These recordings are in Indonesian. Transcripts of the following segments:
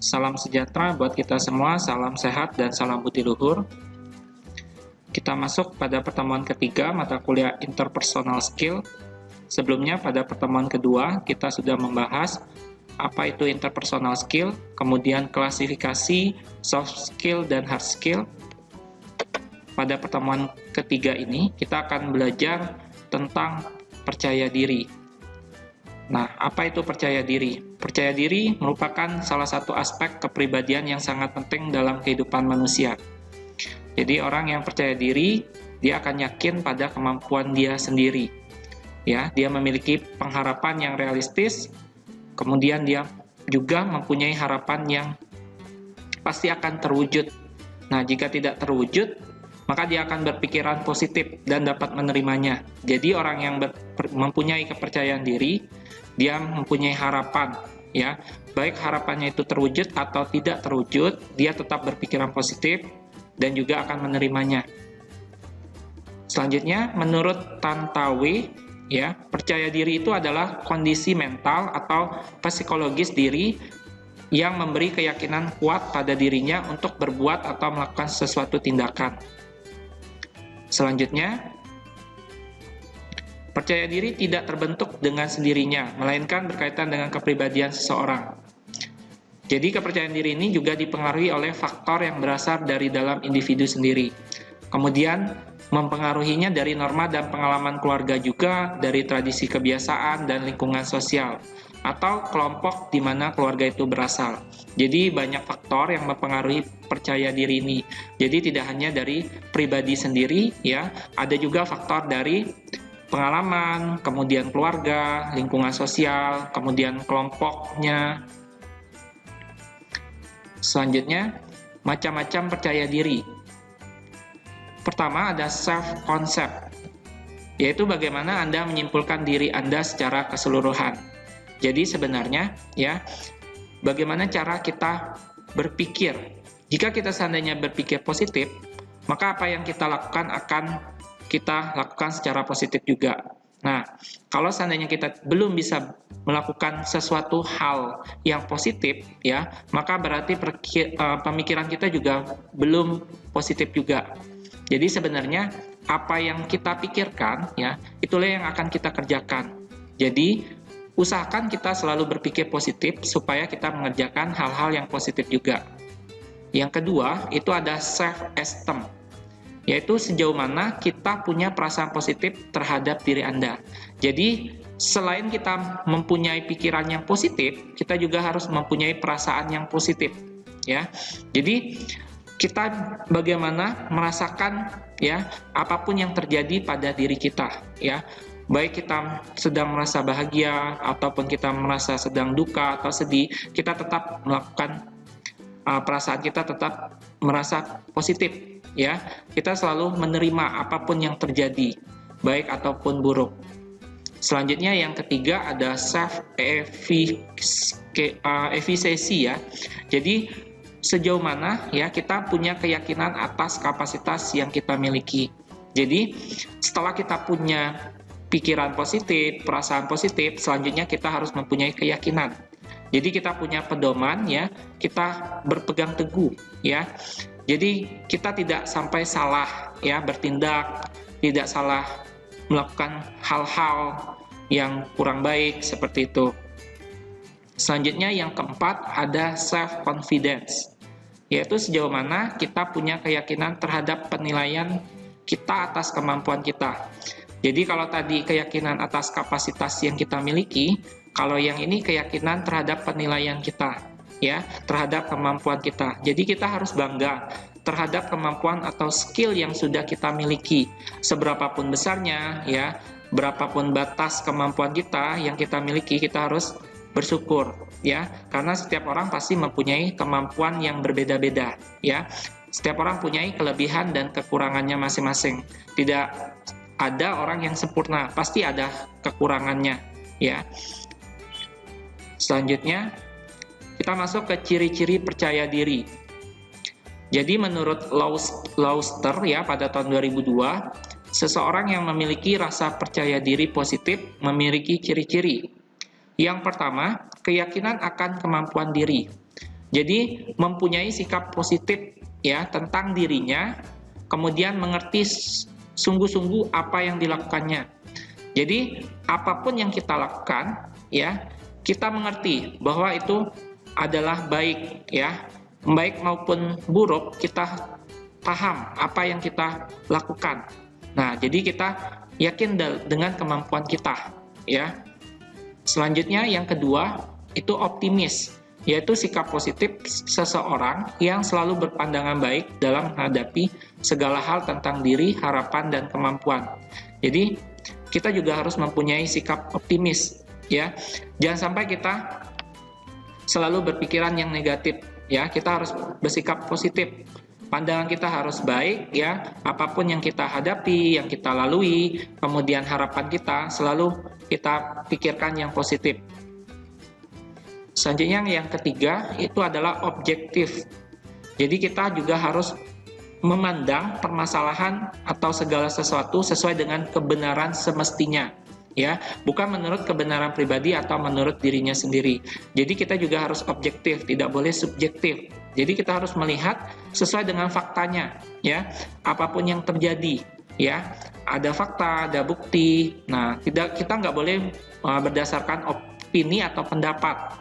Salam sejahtera buat kita semua, salam sehat dan salam budi luhur. Kita masuk pada pertemuan ketiga mata kuliah Interpersonal Skill. Sebelumnya pada pertemuan kedua kita sudah membahas apa itu interpersonal skill, kemudian klasifikasi soft skill dan hard skill. Pada pertemuan ketiga ini kita akan belajar tentang percaya diri. Nah, apa itu percaya diri? Percaya diri merupakan salah satu aspek kepribadian yang sangat penting dalam kehidupan manusia. Jadi orang yang percaya diri, dia akan yakin pada kemampuan dia sendiri. Ya, dia memiliki pengharapan yang realistis, kemudian dia juga mempunyai harapan yang pasti akan terwujud. Nah, jika tidak terwujud, maka dia akan berpikiran positif dan dapat menerimanya. Jadi orang yang mempunyai kepercayaan diri, dia mempunyai harapan, ya. Baik harapannya itu terwujud atau tidak terwujud, dia tetap berpikiran positif dan juga akan menerimanya. Selanjutnya, menurut Tantawi, ya, percaya diri itu adalah kondisi mental atau psikologis diri yang memberi keyakinan kuat pada dirinya untuk berbuat atau melakukan sesuatu tindakan. Selanjutnya, percaya diri tidak terbentuk dengan sendirinya, melainkan berkaitan dengan kepribadian seseorang. Jadi kepercayaan diri ini juga dipengaruhi oleh faktor yang berasal dari dalam individu sendiri. Kemudian mempengaruhinya dari norma dan pengalaman keluarga juga, dari tradisi kebiasaan dan lingkungan sosial, atau kelompok di mana keluarga itu berasal. Jadi banyak faktor yang mempengaruhi percaya diri ini. Jadi tidak hanya dari pribadi sendiri, ya, ada juga faktor dari pengalaman, kemudian keluarga, lingkungan sosial, kemudian kelompoknya. Selanjutnya, macam-macam percaya diri. Pertama ada self-concept, yaitu bagaimana Anda menyimpulkan diri Anda secara keseluruhan. Jadi sebenarnya, ya, bagaimana cara kita berpikir. Jika kita seandainya berpikir positif, maka apa yang kita lakukan akan kita lakukan secara positif juga. Nah, kalau seandainya kita belum bisa melakukan sesuatu hal yang positif, ya, maka berarti pemikiran kita juga belum positif juga. Jadi sebenarnya apa yang kita pikirkan, ya, itulah yang akan kita kerjakan. Jadi usahakan kita selalu berpikir positif supaya kita mengerjakan hal-hal yang positif juga. Yang kedua, itu ada self-esteem, yaitu sejauh mana kita punya perasaan positif terhadap diri Anda. Jadi, selain kita mempunyai pikiran yang positif, kita juga harus mempunyai perasaan yang positif, ya. Jadi, kita bagaimana merasakan, ya, apapun yang terjadi pada diri kita, ya. Baik kita sedang merasa bahagia ataupun kita merasa sedang duka atau sedih, kita tetap melakukan perasaan kita tetap merasa positif, ya. Kita selalu menerima apapun yang terjadi, baik ataupun buruk. Selanjutnya yang ketiga ada self efficacy, ya. Jadi sejauh mana, ya, kita punya keyakinan atas kapasitas yang kita miliki. Jadi setelah kita punya pikiran positif, perasaan positif, selanjutnya kita harus mempunyai keyakinan. Jadi kita punya pedoman, ya, kita berpegang teguh, ya. Jadi kita tidak sampai salah, ya, bertindak, tidak salah melakukan hal-hal yang kurang baik seperti itu. Selanjutnya yang keempat ada self-confidence, yaitu sejauh mana kita punya keyakinan terhadap penilaian kita atas kemampuan kita. Jadi kalau tadi keyakinan atas kapasitas yang kita miliki, kalau yang ini keyakinan terhadap penilaian kita, ya, terhadap kemampuan kita. Jadi kita harus bangga terhadap kemampuan atau skill yang sudah kita miliki. Seberapapun besarnya, ya, berapapun batas kemampuan kita yang kita miliki, kita harus bersyukur, ya, karena setiap orang pasti mempunyai kemampuan yang berbeda-beda, ya. Setiap orang punya kelebihan dan kekurangannya masing-masing. Tidak ada orang yang sempurna, pasti ada kekurangannya, ya. Selanjutnya, kita masuk ke ciri-ciri percaya diri. Jadi menurut Lauster, ya, pada tahun 2002, seseorang yang memiliki rasa percaya diri positif memiliki ciri-ciri. Yang pertama, keyakinan akan kemampuan diri. Jadi mempunyai sikap positif ya tentang dirinya, kemudian mengerti sungguh-sungguh apa yang dilakukannya. Jadi apapun yang kita lakukan ya, kita mengerti bahwa itu adalah baik ya, baik maupun buruk, kita paham apa yang kita lakukan. Nah, jadi kita yakin dengan kemampuan kita ya. Selanjutnya yang kedua itu optimis, yaitu sikap positif seseorang yang selalu berpandangan baik dalam menghadapi segala hal tentang diri, harapan, dan kemampuan. Jadi kita juga harus mempunyai sikap optimis ya. Jangan sampai kita selalu berpikiran yang negatif ya. Kita harus bersikap positif. Pandangan kita harus baik ya. Apapun yang kita hadapi, yang kita lalui, kemudian harapan kita selalu kita pikirkan yang positif. Selanjutnya yang ketiga itu adalah objektif. Jadi kita juga harus memandang permasalahan atau segala sesuatu sesuai dengan kebenaran semestinya ya, bukan menurut kebenaran pribadi atau menurut dirinya sendiri. Jadi kita juga harus objektif, tidak boleh subjektif. Jadi kita harus melihat sesuai dengan faktanya ya, apapun yang terjadi ya, ada fakta, ada bukti. Nah, kita nggak boleh berdasarkan opini atau pendapat.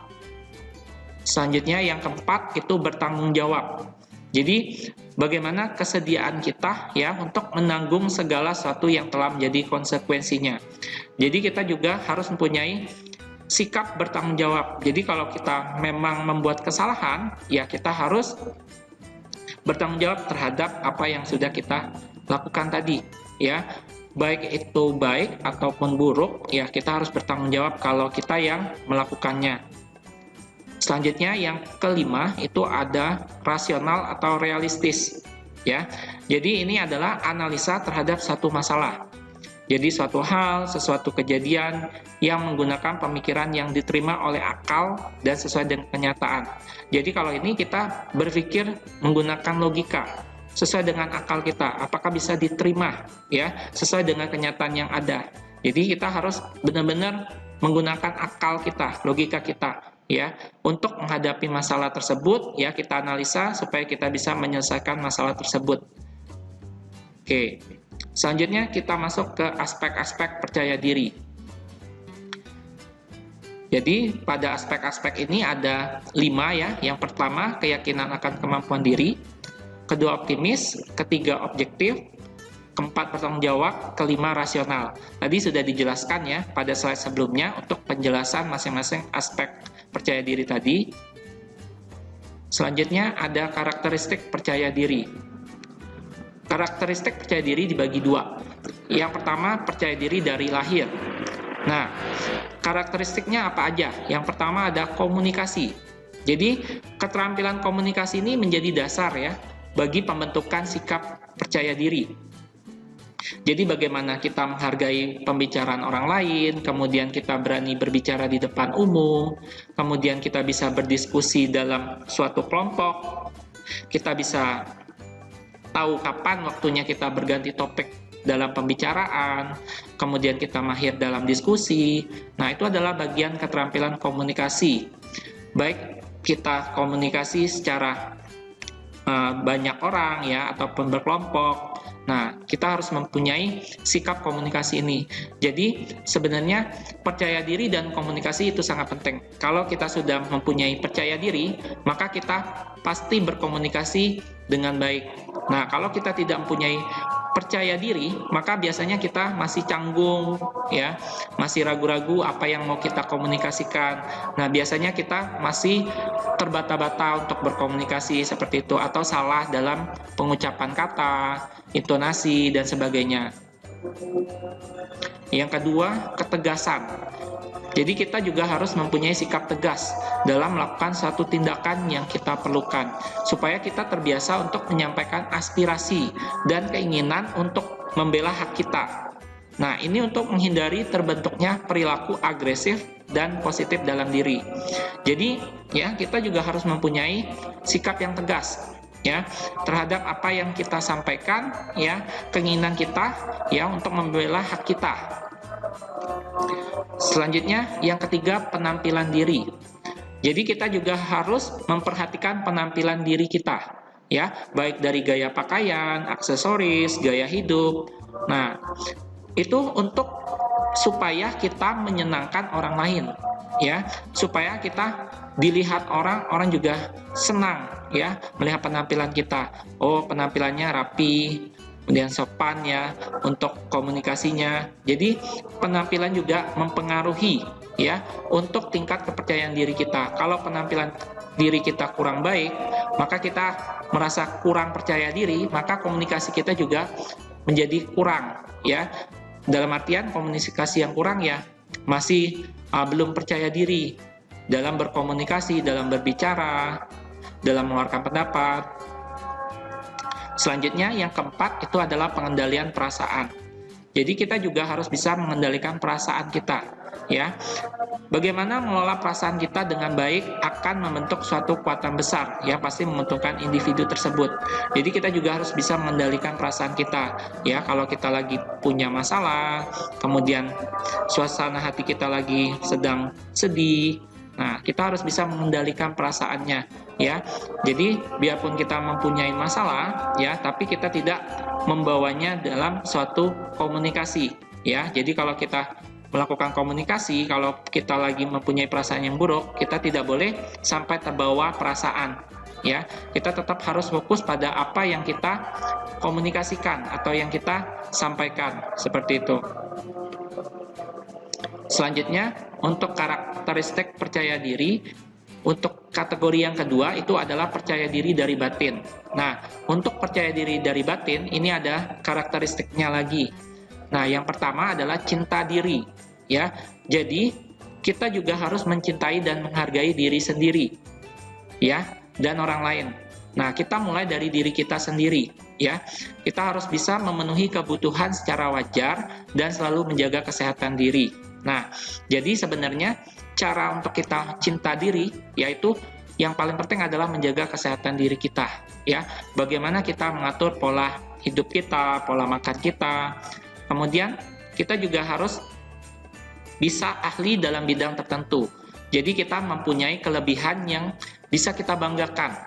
Selanjutnya yang keempat itu bertanggung jawab. Jadi bagaimana kesediaan kita ya untuk menanggung segala sesuatu yang telah menjadi konsekuensinya. Jadi kita juga harus mempunyai sikap bertanggung jawab. Jadi kalau kita memang membuat kesalahan, ya kita harus bertanggung jawab terhadap apa yang sudah kita lakukan tadi ya. Baik itu baik ataupun buruk, ya kita harus bertanggung jawab kalau kita yang melakukannya. Selanjutnya yang kelima itu ada rasional atau realistis ya. Jadi ini adalah analisa terhadap satu masalah. Jadi suatu hal, sesuatu kejadian yang menggunakan pemikiran yang diterima oleh akal dan sesuai dengan kenyataan. Jadi kalau ini kita berpikir menggunakan logika sesuai dengan akal kita, apakah bisa diterima ya sesuai dengan kenyataan yang ada. Jadi kita harus benar-benar menggunakan akal kita, logika kita ya untuk menghadapi masalah tersebut ya, kita analisa supaya kita bisa menyelesaikan masalah tersebut. Oke, selanjutnya kita masuk ke aspek-aspek percaya diri. Jadi pada aspek-aspek ini ada 5 ya. Yang pertama keyakinan akan kemampuan diri, kedua optimis, ketiga objektif, keempat bertanggung jawab, kelima rasional. Tadi sudah dijelaskan ya pada slide sebelumnya untuk penjelasan masing-masing aspek percaya diri tadi. Selanjutnya ada karakteristik percaya diri. Karakteristik percaya diri dibagi 2. Yang pertama percaya diri dari lahir. Nah, karakteristiknya apa aja? Yang pertama ada komunikasi. Jadi keterampilan komunikasi ini menjadi dasar ya bagi pembentukan sikap percaya diri. Jadi bagaimana kita menghargai pembicaraan orang lain, kemudian kita berani berbicara di depan umum, kemudian kita bisa berdiskusi dalam suatu kelompok, kita bisa tahu kapan waktunya kita berganti topik dalam pembicaraan, kemudian kita mahir dalam diskusi. Nah, itu adalah bagian keterampilan komunikasi. Baik kita komunikasi secara banyak orang ya ataupun berkelompok. Nah, kita harus mempunyai sikap komunikasi ini. Jadi, sebenarnya percaya diri dan komunikasi itu sangat penting. Kalau kita sudah mempunyai percaya diri, maka kita pasti berkomunikasi dengan baik. Nah, kalau kita tidak mempunyai percaya diri, maka biasanya kita masih canggung, ya, masih ragu-ragu apa yang mau kita komunikasikan. Nah, biasanya kita masih terbata-bata untuk berkomunikasi seperti itu, atau salah dalam pengucapan kata, intonasi, dan sebagainya. Yang kedua, ketegasan. Jadi kita juga harus mempunyai sikap tegas dalam melakukan suatu tindakan yang kita perlukan, supaya kita terbiasa untuk menyampaikan aspirasi dan keinginan untuk membela hak kita. Nah, ini untuk menghindari terbentuknya perilaku agresif dan positif dalam diri. Jadi, ya, kita juga harus mempunyai sikap yang tegas ya terhadap apa yang kita sampaikan, ya, keinginan kita ya untuk membela hak kita. Selanjutnya yang ketiga, penampilan diri. Jadi kita juga harus memperhatikan penampilan diri kita, ya, baik dari gaya pakaian, aksesoris, gaya hidup. Nah, itu untuk supaya kita menyenangkan orang lain, ya, supaya kita dilihat orang, orang juga senang, ya, melihat penampilan kita. Oh, penampilannya rapi, kemudian sopan, ya, untuk komunikasinya. Jadi penampilan juga mempengaruhi, ya, untuk tingkat kepercayaan diri kita. Kalau penampilan diri kita kurang baik, maka kita merasa kurang percaya diri, maka komunikasi kita juga menjadi kurang, ya. Dalam artian komunikasi yang kurang, ya, masih belum percaya diri dalam berkomunikasi, dalam berbicara, dalam mengeluarkan pendapat. Selanjutnya yang keempat itu adalah pengendalian perasaan. Jadi kita juga harus bisa mengendalikan perasaan kita, ya. Bagaimana mengelola perasaan kita dengan baik akan membentuk suatu kekuatan besar, ya, pasti menguntungkan individu tersebut. Jadi kita juga harus bisa mengendalikan perasaan kita, ya. Kalau kita lagi punya masalah, kemudian suasana hati kita lagi sedang sedih, nah, kita harus bisa mengendalikan perasaannya, ya. Jadi, biarpun kita mempunyai masalah, ya, tapi kita tidak membawanya dalam suatu komunikasi, ya. Jadi, kalau kita melakukan komunikasi, kalau kita lagi mempunyai perasaan yang buruk, kita tidak boleh sampai terbawa perasaan, ya. Kita tetap harus fokus pada apa yang kita komunikasikan atau yang kita sampaikan, seperti itu. Selanjutnya, untuk karakteristik percaya diri, untuk kategori yang kedua itu adalah percaya diri dari batin. Nah, untuk percaya diri dari batin, ini ada karakteristiknya lagi. Nah, yang pertama adalah cinta diri, ya. Jadi, kita juga harus mencintai dan menghargai diri sendiri, ya, dan orang lain. Nah, kita mulai dari diri kita sendiri, ya. Kita harus bisa memenuhi kebutuhan secara wajar dan selalu menjaga kesehatan diri. Nah, jadi sebenarnya cara untuk kita cinta diri, yaitu yang paling penting adalah menjaga kesehatan diri kita, ya. Bagaimana kita mengatur pola hidup kita, pola makan kita. Kemudian kita juga harus bisa ahli dalam bidang tertentu. Jadi kita mempunyai kelebihan yang bisa kita banggakan,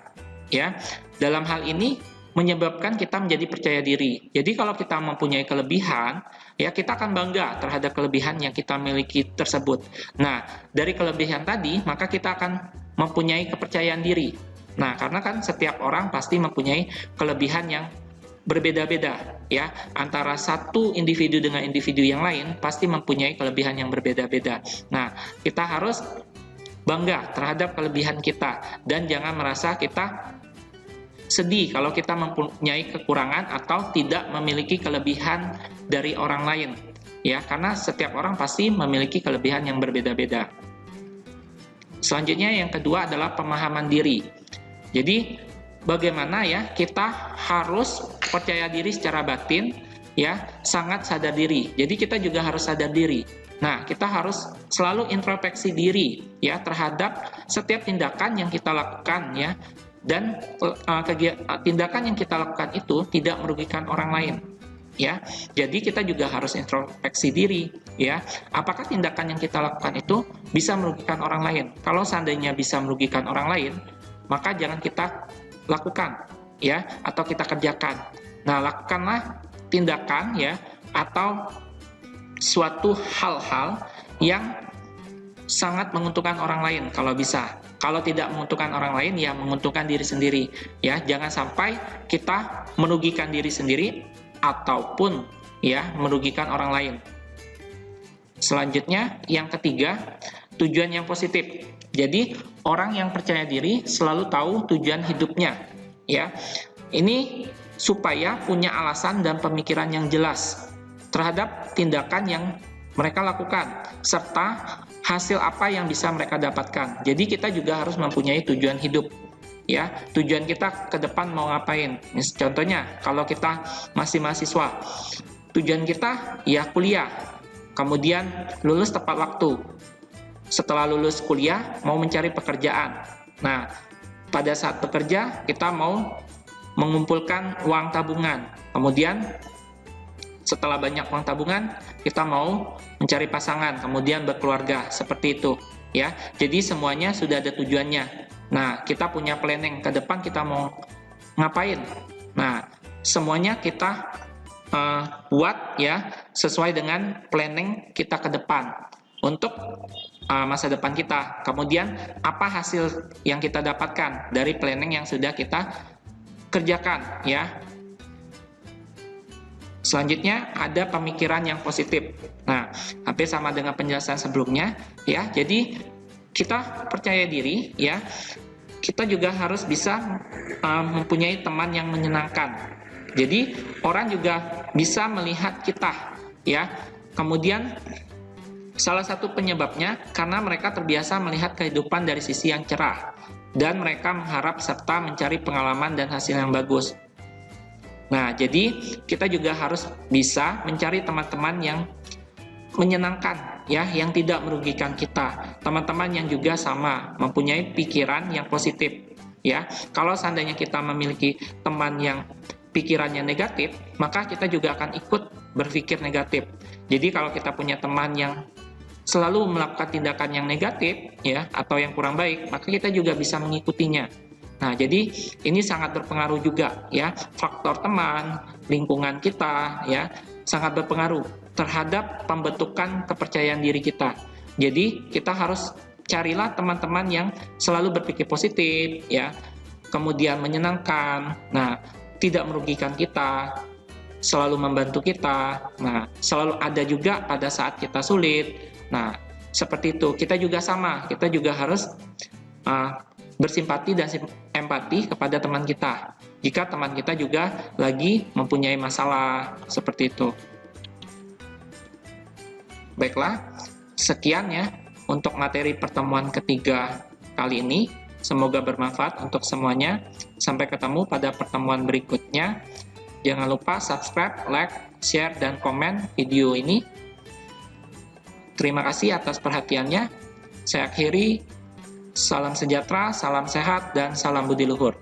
ya. Dalam hal ini menyebabkan kita menjadi percaya diri. Jadi kalau kita mempunyai kelebihan, ya, kita akan bangga terhadap kelebihan yang kita miliki tersebut. Nah, dari kelebihan tadi, maka kita akan mempunyai kepercayaan diri. Nah, karena kan setiap orang pasti mempunyai kelebihan yang berbeda-beda, ya. Antara satu individu dengan individu yang lain pasti mempunyai kelebihan yang berbeda-beda. Nah, kita harus bangga terhadap kelebihan kita dan jangan merasa kita sedih kalau kita mempunyai kekurangan atau tidak memiliki kelebihan dari orang lain, ya, karena setiap orang pasti memiliki kelebihan yang berbeda-beda. Selanjutnya yang kedua adalah pemahaman diri. Jadi bagaimana, ya, kita harus percaya diri secara batin, ya, sangat sadar diri. Jadi kita juga harus sadar diri. Nah, kita harus selalu introspeksi diri, ya, terhadap setiap tindakan yang kita lakukan, ya. Dan tindakan yang kita lakukan itu tidak merugikan orang lain, ya. Jadi kita juga harus introspeksi diri, ya. Apakah tindakan yang kita lakukan itu bisa merugikan orang lain? Kalau seandainya bisa merugikan orang lain, maka jangan kita lakukan, ya, atau kita kerjakan. Nah, lakukanlah tindakan, ya, atau suatu hal-hal yang sangat menguntungkan orang lain kalau bisa. Kalau tidak menguntungkan orang lain, ya menguntungkan diri sendiri, ya. Jangan sampai kita merugikan diri sendiri ataupun, ya, merugikan orang lain. Selanjutnya yang ketiga, tujuan yang positif. Jadi orang yang percaya diri selalu tahu tujuan hidupnya, ya. Ini supaya punya alasan dan pemikiran yang jelas terhadap tindakan yang mereka lakukan serta hasil apa yang bisa mereka dapatkan. Jadi kita juga harus mempunyai tujuan hidup, ya. Tujuan kita ke depan mau ngapain? Contohnya kalau kita masih mahasiswa, tujuan kita ya kuliah, kemudian lulus tepat waktu. Setelah lulus kuliah mau mencari pekerjaan. Nah, pada saat bekerja kita mau mengumpulkan uang tabungan. Kemudian setelah banyak uang tabungan, kita mau mencari pasangan, kemudian berkeluarga, seperti itu. ya. Jadi semuanya sudah ada tujuannya. Nah, kita punya planning ke depan kita mau ngapain. Nah, semuanya kita buat ya sesuai dengan planning kita ke depan untuk masa depan kita. Kemudian apa hasil yang kita dapatkan dari planning yang sudah kita kerjakan ya. Selanjutnya ada pemikiran yang positif. Nah, hampir sama dengan penjelasan sebelumnya ya. Jadi kita percaya diri ya. Kita juga harus bisa mempunyai teman yang menyenangkan. Jadi orang juga bisa melihat kita ya. Kemudian salah satu penyebabnya karena mereka terbiasa melihat kehidupan dari sisi yang cerah dan mereka mengharap serta mencari pengalaman dan hasil yang bagus. Nah, jadi kita juga harus bisa mencari teman-teman yang menyenangkan ya, yang tidak merugikan kita. Teman-teman yang juga sama mempunyai pikiran yang positif ya. Kalau seandainya kita memiliki teman yang pikirannya negatif, maka kita juga akan ikut berpikir negatif. Jadi kalau kita punya teman yang selalu melakukan tindakan yang negatif ya atau yang kurang baik, maka kita juga bisa mengikutinya. Nah, jadi ini sangat berpengaruh juga ya, faktor teman, lingkungan kita ya sangat berpengaruh terhadap pembentukan kepercayaan diri kita. Jadi kita harus carilah teman-teman yang selalu berpikir positif ya, kemudian menyenangkan. Nah, tidak merugikan kita, selalu membantu kita. Nah, selalu ada juga pada saat kita sulit. Nah, seperti itu. Kita juga sama. Kita juga harus bersimpati dan empati kepada teman kita. Jika teman kita juga lagi mempunyai masalah seperti itu. Baiklah, sekian ya untuk materi pertemuan ketiga kali ini. Semoga bermanfaat untuk semuanya. Sampai ketemu pada pertemuan berikutnya. Jangan lupa subscribe, like, share, dan komen video ini. Terima kasih atas perhatiannya. Saya akhiri. Salam sejahtera, salam sehat, dan salam budi luhur.